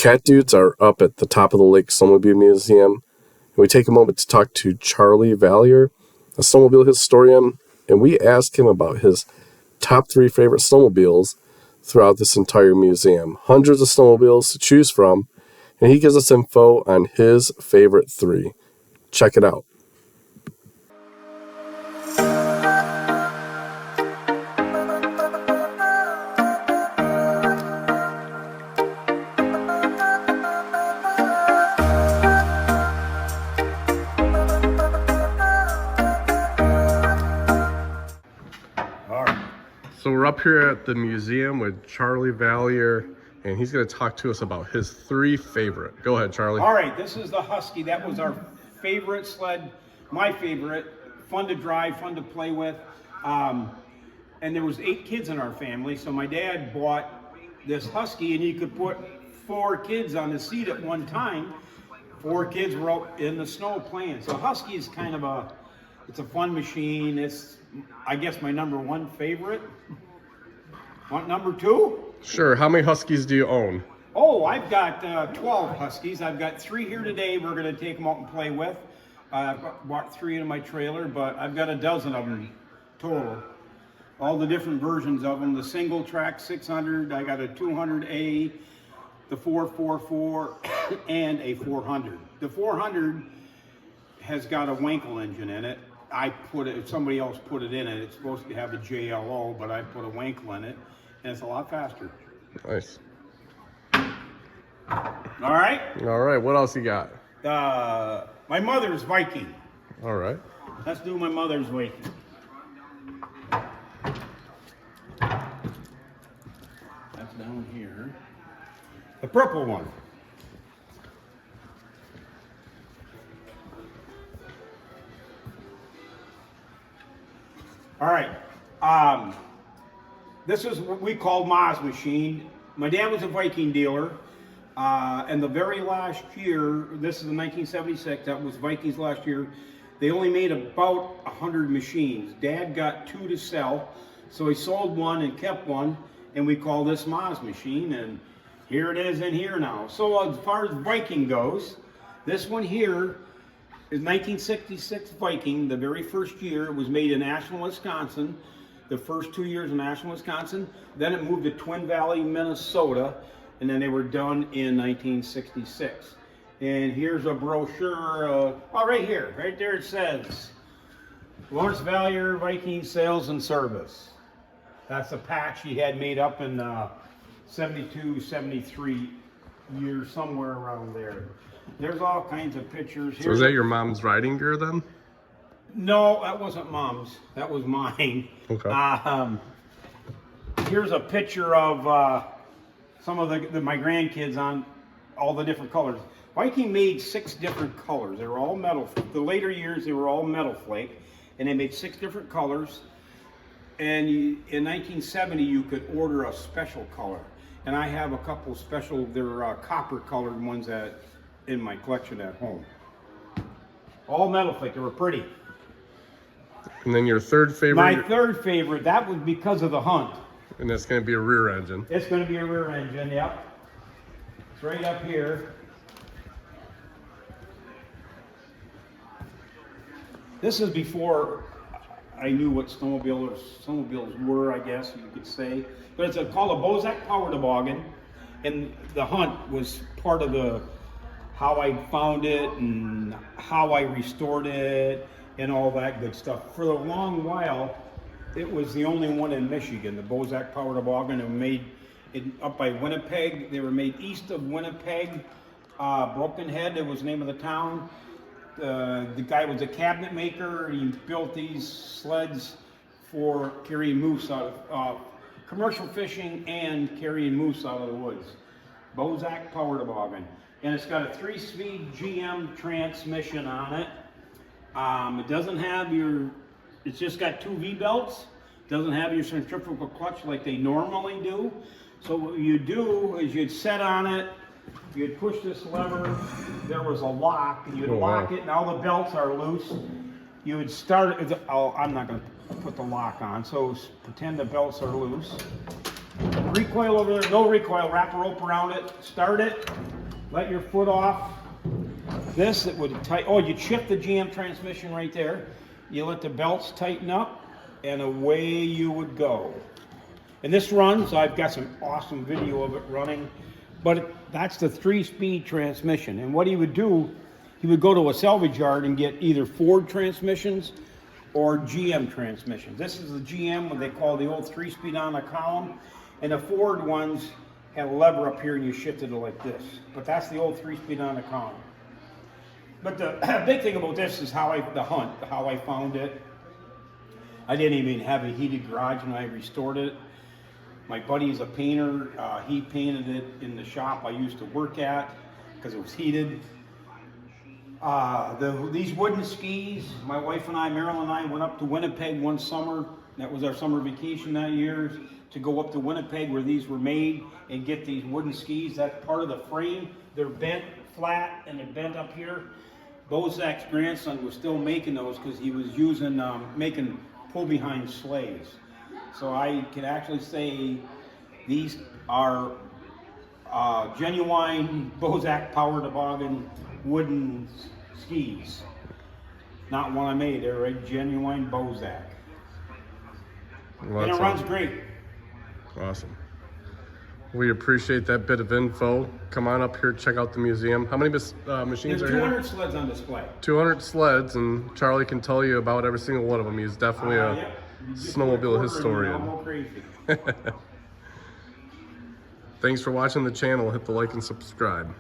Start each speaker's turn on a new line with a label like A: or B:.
A: Cat Dudes are up at the top of the Lake Snowmobile Museum. And we take a moment to talk to Charlie Vallier, a snowmobile historian, and we ask him about his top 3 favorite snowmobiles throughout this entire museum. Hundreds of snowmobiles to choose from, and he gives us info on his favorite 3. Check it out. So we're up here at the museum with Charlie Vallier, and he's going to talk to us about his 3 favorite. Go ahead, Charlie.
B: All right, this is the Husky. That was our favorite sled, my favorite. Fun to drive, fun to play with. And there was 8 kids in our family, so my dad bought this Husky, and you could put 4 kids on the seat at one time. 4 kids were out in the snow playing. So Husky is kind of it's a fun machine. It's, I guess, my number 1 favorite. Want number 2?
A: Sure. How many Huskies do you own?
B: Oh, I've got 12 Huskies. I've got 3 here today. We're going to take them out and play with. I bought 3 in my trailer, but I've got a dozen of them total. All the different versions of them. The single track 600. I got a 200A, the 444, and a 400. The 400 has got a Wankel engine in it. I put it, somebody else put it in it. It's supposed to have a JLO, but I put a Wankel in it, and it's a lot faster.
A: Nice.
B: All right?
A: All right, what else you got?
B: My mother's Viking.
A: All right.
B: Let's do my mother's Viking. That's down here. The purple one. All right, this is what we call Ma's machine. My dad was a Viking dealer, and the very last year, this is in 1976, that was Viking's last year, they only made about 100 machines. Dad got 2 to sell, so he sold 1 and kept 1, and we call this Ma's machine, and here it is in here now. So as far as Viking goes, this one here is 1966 Viking, the very first year. It was made in Ashland, Wisconsin, the first 2 years in Ashland, Wisconsin. Then it moved to Twin Valley, Minnesota, and then they were done in 1966. And here's a brochure, right here, right there it says, Lawrence Vallier, Viking Sales and Service. That's a patch he had made up in 72, 73 years, somewhere around there. There's all kinds of pictures.
A: So is that your mom's riding gear then?
B: No, that wasn't Mom's. That was mine.
A: Okay.
B: Here's a picture of some of my grandkids on all the different colors. Viking made 6 different colors. They were all metal. The later years, they were all metal flake, and they made 6 different colors. And in 1970, you could order a special color. And I have a couple special, they're copper colored ones in my collection at home. All metal flake, they were pretty.
A: And then your 3rd favorite?
B: My 3rd favorite, that was because of the hunt.
A: And that's going to be a rear engine.
B: It's going to be a rear engine, yep. It's right up here. This is before I knew what snowmobiles were, I guess you could say. But it's called a Bozak Power Toboggan. And the hunt was part of how I found it and how I restored it and all that good stuff. For a long while, it was the only one in Michigan, the Bozak Power Toboggan. It was made up by Winnipeg. They were made east of Winnipeg. Broken Head, it was the name of the town. The guy was a cabinet maker. He built these sleds for carrying moose out of commercial fishing and carrying moose out of the woods. Bozak Power Toboggan. And it's got a 3-speed GM transmission on it. It doesn't have it's just got 2 V-belts. Doesn't have your centrifugal clutch like they normally do. So what you do is you'd set on it, you'd push this lever, there was a lock, and you'd lock it, and all the belts are loose. You would start, I'm not going to put the lock on, so pretend the belts are loose. Recoil over there, no recoil, wrap a rope around it, start it, let your foot off. This, it would tighten, oh, you'd shift the GM transmission right there. You let the belts tighten up, and away you would go. And this runs, I've got some awesome video of it running, but that's the 3-speed transmission. And what he would do, he would go to a salvage yard and get either Ford transmissions or GM transmissions. This is the GM, what they call the old 3-speed on the column, and the Ford ones had a lever up here and you shifted it like this. But that's the old 3-speed on the column. But the big thing about this is how I found it. I didn't even have a heated garage when I restored it. My buddy is a painter. He painted it in the shop I used to work at because it was heated. These wooden skis, my wife and I, Marilyn and I, went up to Winnipeg one summer. That was our summer vacation that year, to go up to Winnipeg where these were made and get these wooden skis. That's part of the frame. They're bent flat and they're bent up here. Bozak's grandson was still making those because he was using, making pull-behind sleighs. So I can actually say these are genuine Bozak Power Toboggan wooden skis. Not one I made, they're a genuine Bozak.
A: Well,
B: and it runs great.
A: Awesome. We appreciate that bit of info. Come on up here, check out the museum. How many machines
B: There's
A: are
B: 200
A: here?
B: sleds on display.
A: 200 sleds, and Charlie can tell you about every single one of them. He's definitely a snowmobile historian.
B: I'll go crazy.
A: Thanks for watching the channel. Hit the like and subscribe.